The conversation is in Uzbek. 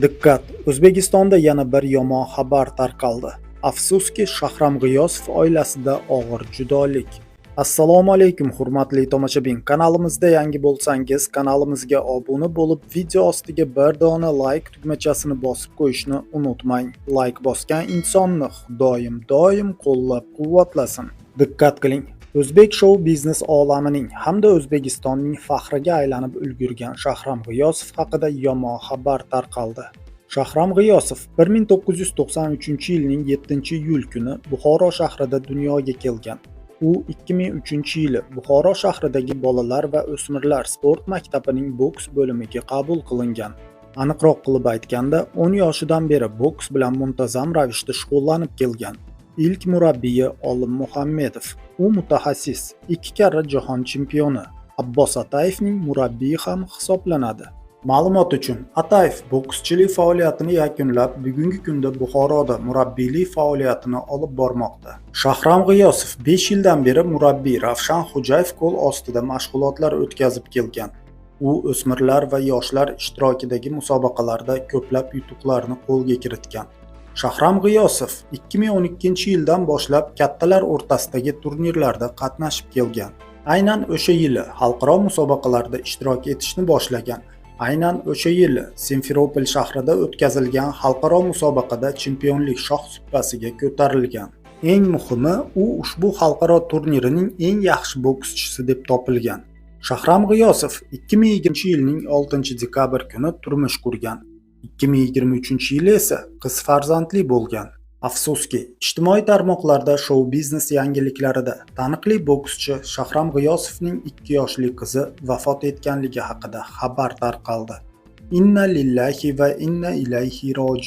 Diqqat! O'zbekistonda yana bir yomon xabar tarqaldi. Afsuski, Shahram G'iyosov oilasida og'ir judolik. Assalomu alaykum, hurmatli tomoshabin. Kanalimizda yangi bo'lsangiz, kanalimizga obuna bo'lib, video ostiga bir dona like tugmachasini bosib qo'yishni unutmang. Like bosgan insonni Xudoyim doim qo'llab-quvvatlasin. Diqqat qiling. O'zbek shou-biznes olamining hamda O'zbekistonning faxriga aylanib ulgurgan Shahram G'iyosov haqida yomon xabar tarqaldi. Shahram G'iyosov 1993-yilning 7-iyul kuni Buxoro shahrida dunyoga kelgan. U 2003-yili Buxoro shahridagi bolalar va o'smirlar sport maktabining boks bo'limiga qabul qilingan. Aniqroq qilib aytganda, 10 yoshidan beri boks bilan muntazam ravishda shug'ullanib kelgan. Ilk murabbiyi Olim Muhammedov. U mutaxassis, 2 karra jahon chempioni. Abbos Atayevning murabbiyi ham hisoblanadi. Ma'lumot uchun, Atayev bokschilik faoliyatini yakunlab, bugungi kunda Buxoroda murabbiylik faoliyatini olib bormoqda. Shahram G'iyosov 5 yildan beri murabbiy Ravshan Xo'jayev qo'l ostida mashg'ulotlar o'tkazib kelgan. U o'smirlar va yoshlar ishtirokidagi musobaqalarda ko'plab yutuqlarni qo'lga kiritgan. Shahram G'iyosov 2012-yildan boshlab kattalar o'rtasidagi turnirlarda qatnashib kelgan. Aynan o'sha yili xalqaro musobaqalarda ishtirok etishni boshlagan. Aynan o'sha yili Simferopol shahrida o'tkazilgan xalqaro musobaqada chempionlik shoh suppasiga ko'tarilgan. Eng muhimi, u ushbu xalqaro turnirining eng yaxshi bokschisi deb topilgan. Shahram G'iyosov 2020-yilning 6-dekabr kuni turmush qurgan. 2023-yili esa qiz farzandli bo'lgan. Afsuski, ijtimoiy tarmoqlarda shou-biznes yangiliklarida taniqli bokschi Shahram G'iyosovning 2 yoshli qizi vafot etganligi haqida xabar tarqaldi. Inna lillahi va inna ilayhi rojiun.